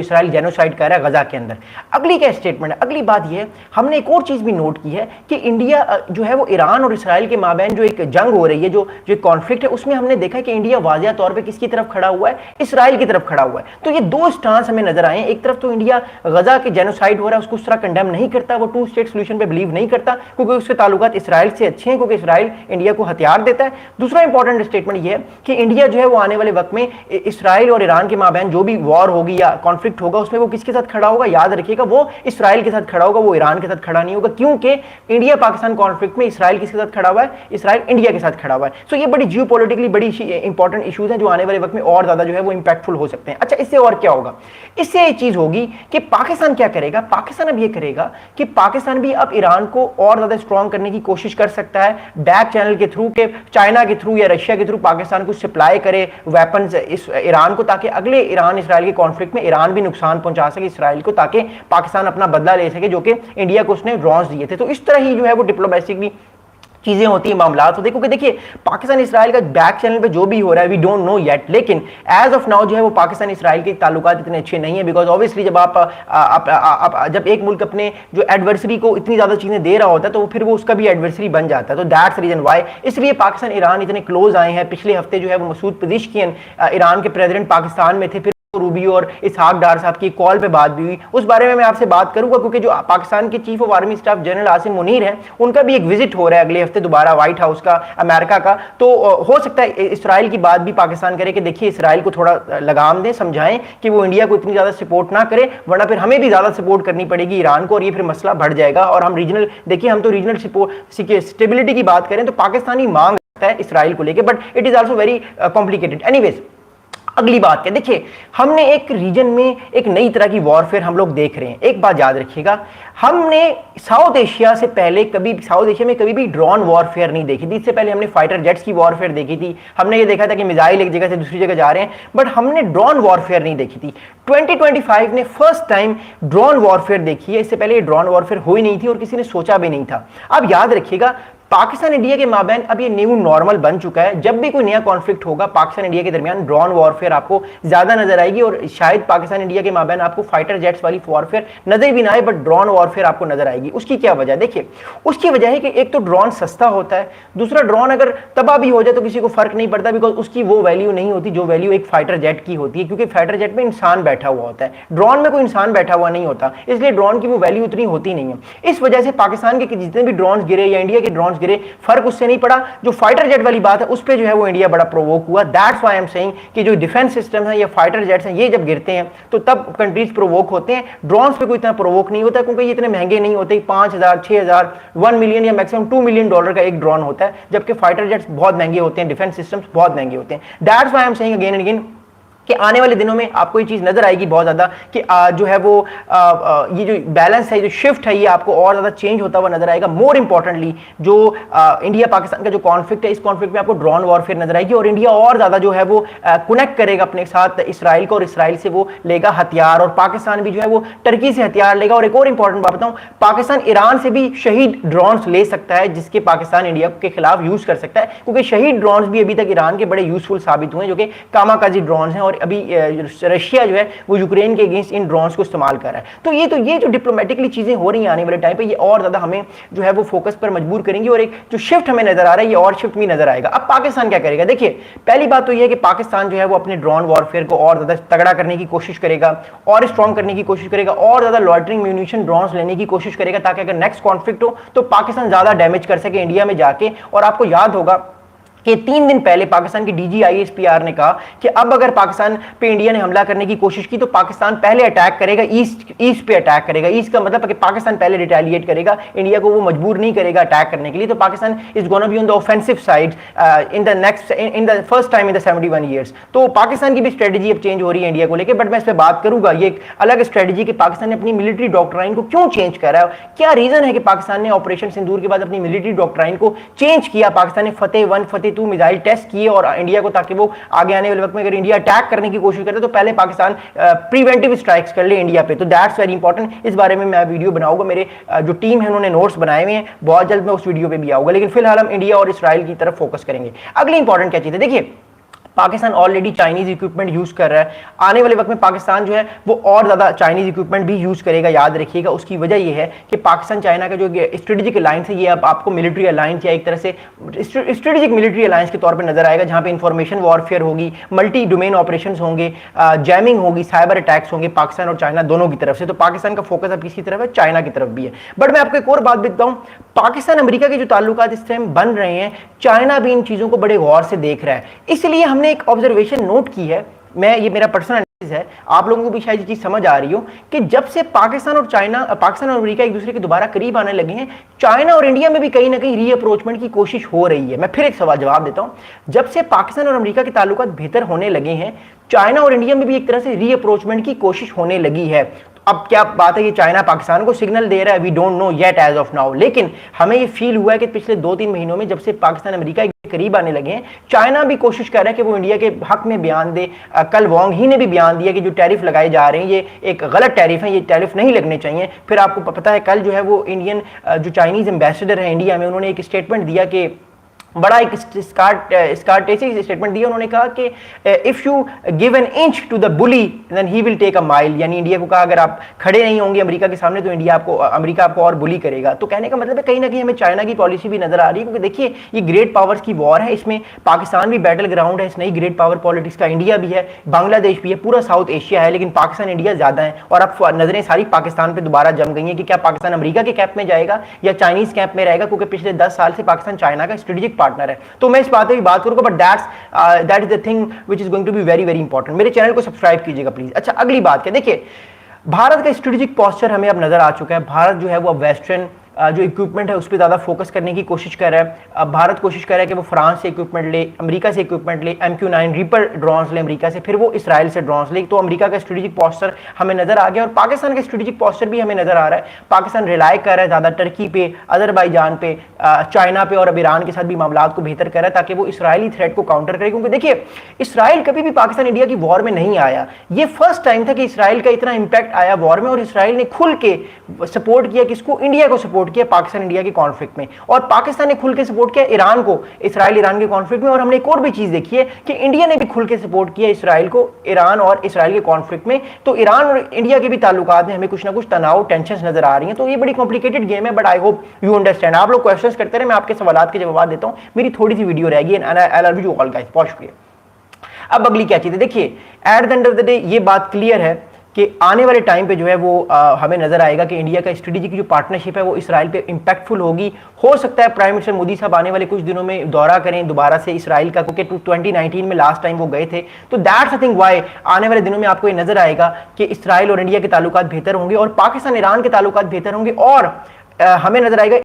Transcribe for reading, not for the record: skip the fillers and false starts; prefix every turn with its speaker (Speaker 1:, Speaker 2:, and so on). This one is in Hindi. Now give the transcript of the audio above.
Speaker 1: इसराइल जेनोसाइड कर रहा है गजा के अंदर। अगली क्या स्टेटमेंट है, अगली बात यह है, हमने एक और चीज भी नोट की है कि इंडिया जो है वो ईरान और इसराइल के माबैन जो एक जंग हो रही है, जो जो कॉन्फ्लिक्ट है, उसमें हमने देखा है कि इंडिया वाजिया तौर पे किसकी तरफ खड़ा हुआ है, इसराइल की तरफ खड़ा हुआ है। तो ये दो स्टांस हमें नजर आए हैं। एक तरफ तो इंडिया गजा के जेनोसाइड हो रहा है उसको उस तरह कंडेम नहीं करता, वो टू स्टेट सोल्यूशन पे बिलीव नहीं करता क्योंकि उसके ताल्लुकात इसराइल से अच्छे हैं, क्योंकि इसराइल इंडिया को हथियार देता है। दूसरा इंपॉर्टेंट स्टेटमेंट यह है कि इंडिया जो है वो आने वाले वक्त में इसराइल और ईरान के माबैन जो भी वॉर होगी या कॉन्फ्लिक्ट होगा उसमें वो किसके साथ खड़ा होगा, याद रखिएगा, वो इसराइल के साथ खड़ा होगा, वो ईरान के साथ खड़ा नहीं होगा, क्योंकि इंडिया पाकिस्तान कॉन्फ्लिक्ट में इसराइल किसके साथ खड़ा हुआ है, इसराइल इंडिया के साथ खड़ा हुआ है। सो ये बड़ी जियोपॉलिटिकली बड़ी इंपॉर्टेंट इश्यूज हैं जो आने वाले वक्त में और ज्यादा जो है वो इंपैक्टफुल हो सकते हैं। अच्छा, इससे और क्या होगा, इससे ये चीज होगी कि पाकिस्तान क्या करेगा, पाकिस्तान अब ये करेगा कि पाकिस्तान भी अब ईरान को और ज्यादा स्ट्रॉन्ग करने की कोशिश कर सकता है, बैक चैनल के थ्रू, के चाइना के थ्रू या रशिया के थ्रू पाकिस्तान को सप्लाई करे वेपन्स इस ईरान को, ताकि अगले ईरान इसराइल के कॉन्फ्लिक्ट में ईरान भी नुकसान पहुंचा सके इसराइल को, ताकि पाकिस्तान अपना बदला ले सके जो कि इंडिया को उसने ड्रोन्स दिए थे। तो इस तरह ही जो है वो डिप्लोमेटिकली चीजें होती हैं, मामला होते हैं, क्योंकि देखिए पाकिस्तान इसराइल का बैक चैनल पे जो भी हो रहा है वी डोंट नो येट, लेकिन एज ऑफ नाउ जो है वो पाकिस्तान इसराइल के ताल्लुकात इतने अच्छे नहीं है, बिकॉज ऑब्वियसली जब जब एक मुल्क अपने जो एडवर्सरी को इतनी ज्यादा चीजें दे रहा होता है तो फिर वो उसका भी एडवर्सरी बन जाता है। तो दैट्स रीजन वाई, इसलिए पाकिस्तान ईरान इतने क्लोज आए हैं। पिछले हफ्ते जो है वो मसूद पेज़ेशकियान ईरान के प्रेसिडेंट पाकिस्तान में थे, फिर रूबियो और इसहाक डार साहब की कॉल पे बात भी हुई, उस बारे में मैं आपसे बात करूंगा, क्योंकि जो पाकिस्तान के chief of army staff general Asim Munir हैं उनका भी एक विजिट हो रहा है अगले हफ्ते दोबारा व्हाइट हाउस का, अमेरिका का। तो हो सकता है इसराइल की बात भी पाकिस्तान करे कि देखिए इसराइल को थोड़ा लगाम दें, समझाएं कि वो इंडिया को इतनी ज्यादा सपोर्ट ना करे, वरना फिर हमें भी ज्यादा सपोर्ट करनी पड़ेगी ईरान को और ये फिर मसला बढ़ जाएगा। और हम रीजनल, देखिए हम तो रीजनल स्टेबिलिटी की बात करें तो पाकिस्तानी मांग रखता है इसराइल को लेकर, but it is also very complicated. Anyways, अगली बात क्या, देखिए हमने एक रीजन में एक नई तरह की वॉरफेयर हम लोग देख रहे हैं। एक बात याद रखिएगा, हमने साउथ एशिया से पहले कभी, साउथ एशिया में कभी भी ड्रोन वॉरफेयर नहीं देखी थी। इससे पहले हमने फाइटर जेट्स की वॉरफेयर देखी थी, हमने ये देखा था कि मिसाइल एक जगह से दूसरी जगह जा रहे हैं, बट हमने ड्रोन वॉरफेयर नहीं देखी थी। 2025 ने फर्स्ट टाइम ड्रोन वॉरफेयर देखी है, इससे पहले ये ड्रोन वॉरफेयर हुई नहीं थी और किसी ने सोचा भी नहीं था। अब याद रखिएगा, पाकिस्तान इंडिया के माबैन अब ये न्यू नॉर्मल बन चुका है। जब भी कोई नया कॉन्फ्लिक्ट होगा पाकिस्तान इंडिया के दरमियान ड्रोन वॉरफेयर आपको ज्यादा नजर आएगी, और शायद पाकिस्तान इंडिया के माबैन आपको फाइटर जेट्स वाली वॉरफेयर नजर भी ना आए, बट ड्रोन वॉरफेयर आपको नजर आएगी। उसकी क्या वजह, देखिए उसकी वजह है कि एक तो ड्रोन सस्ता होता है, दूसरा ड्रोन अगर तबाह भी हो जाए तो किसी को फर्क नहीं पड़ता, बिकॉज उसकी वो वैल्यू नहीं होती जो वैल्यू एक फाइटर जेट की होती है, क्योंकि फाइटर जेट में इंसान बैठा हुआ होता है, ड्रोन में कोई इंसान बैठा हुआ नहीं होता, इसलिए ड्रोन की वो वैल्यू उतनी होती नहीं है। इस वजह से पाकिस्तान के जितने भी ड्रोन गिरे या इंडिया के ड्रोन गिरे, फर्क से नहीं पड़ा। जो फाइटर जेट वाली बात है उस पे जो है वो इंडिया बड़ा प्रोवोक हुआ। That's why I am saying कि जो डिफेंस सिस्टम है या फाइटर जेट्स हैं, ये जब गिरते हैं तो तब कंट्रीज प्रोवोक होते हैं। ड्रोन्स पे कोई इतना प्रोवोक नहीं होता, क्योंकि ये इतने महंगे नहीं होते, 5,000, 6,000, 1 मिलियन या मैक्सिमम $2 मिलियन का एक ड्रोन होता है, जबकि फाइटर जेट्स बहुत महंगे होते हैं, डिफेंस सिस्टम्स बहुत महंगे होते हैं। That's why I am saying again and again कि आने वाले दिनों में आपको ये चीज नजर आएगी बहुत ज्यादा कि जो है वो ये जो बैलेंस है, जो शिफ्ट है, ये आपको और ज्यादा चेंज होता हुआ नजर आएगा। मोर इंपॉर्टेंटली जो इंडिया पाकिस्तान का जो कॉन्फ्लिक्ट है, इस कॉन्फ्लिक्ट में आपको ड्रोन वॉरफेयर नजर आएगी और इंडिया और ज्यादा जो है वो कनेक्ट करेगा अपने साथ इसराइल को, और इसराइल से वो लेगा हथियार, और पाकिस्तान भी जो है वो टर्की से हथियार लेगा। और एक और इंपॉर्टेंट बात बताऊं, पाकिस्तान ईरान से भी शहीद ड्रोन्स ले सकता है, जिसके पाकिस्तान इंडिया के खिलाफ यूज कर सकता है, क्योंकि शहीद ड्रोन्स भी अभी तक ईरान के बड़े यूजफुल साबित हुए, जो कि कामाकाजी ड्रोन्स हैं, और अभी रशिया जो है वो यूक्रेन के अगेंस्ट इन ड्रोन्स को इस्तेमाल कर रहा है। तो ये जो डिप्लोमेटिकली चीजें हो रही हैं आने वाले टाइम पे, ये और ज्यादा हमें जो है वो फोकस पर मजबूर करेंगी, और एक जो शिफ्ट हमें नजर आ रहा है ये और शिफ्ट भी नजर आएगा। अब पाकिस्तान क्या करेगा, देखिए पहली बात तो ये है कि पाकिस्तान जो है वो अपने ड्रोन वॉरफेयर को और ज्यादा तगड़ा करने की कोशिश करेगा, और स्ट्रॉन्ग करने की कोशिश करेगा, और ज्यादा लॉइटरिंग म्यूनिशन ड्रोन्स लेने की कोशिश करेगा, ताकि अगर नेक्स्ट कॉन्फ्लिक्ट हो तो पाकिस्तान ज्यादा डैमेज कर सके इंडिया में जाके। और आपको याद होगा कि 3 दिन पहले पाकिस्तान की DGISPR ने कहा कि अब अगर पाकिस्तान पे इंडिया ने हमला करने की कोशिश की तो पाकिस्तान पहले अटैक करेगा, ईस्ट पे अटैक करेगा। ईस्ट का मतलब कि पाकिस्तान पहले रिटेलिएट करेगा, इंडिया को वो मजबूर नहीं करेगा अटैक करने के लिए। तो Pakistan is gonna be on the offensive side in the first time in the 71 years. तो पाकिस्तान की भी स्ट्रेटेजी अब चेंज हो रही है इंडिया को लेकर, बट मैं इस पर बात करूंगा। ये एक अलग स्ट्रेटेजी कि पाकिस्तान ने अपनी मिलिट्री डॉक्ट्राइन को क्यों चेंज कर रहा है, क्या रीजन है कि पाकिस्तान ने ऑपरेशन सिंदूर के बाद अपनी मिलिट्री डॉक्ट्राइन को चेंज किया। पाकिस्तान ने फतेह 1 फतेह 2 मिसाइल टेस्ट किए और इंडिया को, ताकि वो आगे आने वाले वक्त में अगर इंडिया अटैक करने की कोशिश करे तो पहले पाकिस्तान प्रिवेंटिव स्ट्राइक्स कर ले इंडिया पे। तो दैट्स वेरी इंपॉर्टेंट। इस बारे में मैं वीडियो बनाऊंगा, मेरे जो टीम है उन्होंने नोट्स बनाए हुए हैं, बहुत जल्द मैं उस वीडियो पे भी आऊंगा। लेकिन फिलहाल हम इंडिया और इसराइल की तरफ फोकस करेंगे। अगली इंपॉर्टेंट क्या चीज है, देखिए Pakistan already Chinese equipment use कर रहा है, आने वाले वक्त में पाकिस्तान जो है वो और ज्यादा चाइनीज इक्विपमेंट भी यूज करेगा, याद रखिएगा। उसकी वजह ये है कि पाकिस्तान चाइना का जो स्ट्रेटेजिक अलायंस है ये अब आपको मिलिट्री अलायंस या एक तरह से स्ट्रेटेजिक मिलिट्री अलायंस के तौर पर नजर आएगा, जहां पे इंफॉर्मेशन वॉरफेयर होगी, मल्टी डोमेन ऑपरेशन होंगे, जैमिंग होगी, साइबर अटैक्स होंगे पाकिस्तान और चाइना दोनों की तरफ से। तो पाकिस्तान का फोकस अब किसी तरफ है, चाइना की तरफ भी है। बट मैं आपको एक और बात बताऊं, पाकिस्तान अमेरिका के जो ताल्लुकात इस टाइम बन रहे हैं, चाइना भी इन चीजों को बड़े गौर से देख रहा है। इसलिए हमने एक ऑब्जर्वेशन नोट की है, ये मेरा पर्सनल एनालिसिस है, आप लोगों को भी शायद ये चीज समझ आ रही हो कि जब से पाकिस्तान और अमेरिका एक दूसरे के दोबारा करीब आने लगे हैं, चाइना और इंडिया में भी कहीं ना कहीं रीअप्रोचमेंट की कोशिश हो रही है। मैं फिर एक सवाल जवाब देता हूं, जब से पाकिस्तान और अमेरिका के ताल्लुकात बेहतर होने लगे हैं, चाइना और इंडिया में भी एक तरह से रीअप्रोचमेंट की कोशिश होने लगी है। अब क्या बात है कि चाइना पाकिस्तान को सिग्नल दे रहा है, we don't know yet as of now, लेकिन हमें ये फील हुआ है कि पिछले 2-3 महीनों में जब से पाकिस्तान अमेरिका के करीब आने लगे हैं, चाइना भी कोशिश कर रहा है कि वो इंडिया के हक में बयान दे। कल वांग ही ने भी बयान दिया कि जो टैरिफ लगाए जा रहे हैं ये एक गलत टैरिफ है, ये टैरिफ नहीं लगने चाहिए। फिर आपको पता है कल जो है वो इंडियन जो चाइनीज एम्बेसडर है इंडिया में, उन्होंने एक स्टेटमेंट दिया कि बड़ा एक स्टार्टेसी स्टेटमेंट दिया। उन्होंने कहा कि if you give an inch to the bully then he will take a mile, यानी इंडिया को कहा अगर आप खड़े नहीं होंगे अमेरिका के सामने तो अमेरिका आपको और बुली करेगा। तो कहने का मतलब है कहीं ना कहीं हमें चाइना की पॉलिसी भी नजर आ रही है, क्योंकि देखिए ये ग्रेट पावर्स की वॉर है, इसमें पाकिस्तान भी बैटल ग्राउंड है, इस नई ग्रेट पावर पॉलिटिक्स का इंडिया भी है, बांग्लादेश भी है, पूरा साउथ एशिया है, लेकिन पाकिस्तान इंडिया ज्यादा है। और अब नजरें सारी पाकिस्तान पर दोबारा जम गई है कि क्या पाकिस्तान अमेरिका के कैंप में जाएगा या चाइनीज कैंप में रहेगा, क्योंकि पिछले 10 साल से पाकिस्तान चाइना का स्ट्रेटेजिक पार्टनर है। तो मैं इस बात पे भी बात करूंगा, but that is the thing which is going to be very very important. मेरे चैनल को सब्सक्राइब कीजिएगा प्लीज। अच्छा, अगली बात क्या, देखिए भारत का स्ट्रेटेजिक पोस्चर हमें अब नजर आ चुका है। भारत जो है वो अब वेस्टर्न जो इक्विपमेंट है उस पर ज़्यादा फोकस करने की कोशिश कर रहा है। अब भारत कोशिश कर रहा है कि वो फ्रांस से इक्विपमेंट ले, अमेरिका से इक्विपमेंट ले, MQ-9 रीपर ड्रोन्स ले अमेरिका से, फिर वो इसराइल से ड्रोन्स ले। तो अमेरिका का स्ट्रेटेजिक पोस्चर हमें नजर आ गया और पाकिस्तान का स्ट्रेटेजिक पोस्चर भी हमें नजर आ रहा है। पाकिस्तान रिलाय कर रहा है ज़्यादा टर्की पे, अजरबैजान पे, चाइना पे और अब ईरान के साथ भी मामला को बेहतर कर रहा है ताकि वो इसराइली थ्रेट को काउंटर करे। क्योंकि देखिए इसराइल कभी भी पाकिस्तान इंडिया की वॉर में नहीं आया, ये फर्स्ट टाइम था कि इसराइल का इतना इंपैक्ट आया वॉर में, और इसराइल ने खुल के सपोर्ट किया किसको, इंडिया को सपोर्ट किया पाकिस्तान इंडिया के कॉन्फ्लिक्ट में, और पाकिस्तान ने खुल के सपोर्ट किया ईरान को इसराइल ईरान के कॉन्फ्लिक्ट में। और हमने एक और भी चीज देखी है कि इंडिया ने भी खुल के सपोर्ट किया इसराइल को ईरान और इसराइल के कॉन्फ्लिक्ट में। तो ईरान और इंडिया के भी ताल्लुकात में हमें कुछ ना कुछ तनाव टेंशन नजर आ रही हैं। तो ये बड़ी कॉम्प्लिकेटेड गेम है, but I hope you understand. आप लोग क्वेश्चंस करते रहे, मैं आपके सवालात के जवाब देता हूं। मेरी थोड़ी सी वीडियो रहेगी and I love you all guys, बहुत शुक्रिया। अब अगली क्या चीज है, देखिए at the end of the day ये बात क्लियर है कि आने वाले टाइम पे जो है वो हमें नजर आएगा कि इंडिया का स्ट्रेटेजिक जो पार्टनरशिप है वो इसराइल पे इंपैक्टफुल होगी। हो सकता है प्राइम मिनिस्टर मोदी साहब आने वाले कुछ दिनों में दौरा करें दोबारा से इसराइल का, क्योंकि 2019 में लास्ट टाइम वो गए थे। तो दैट्स आई थिंक व्हाई आने वाले दिनों में आपको ये नजर आएगा कि इसराइल और इंडिया के ताल्लुकात बेहतर होंगे और पाकिस्तान ईरान के ताल्लुकात बेहतर होंगे, और हमें नजर आएगा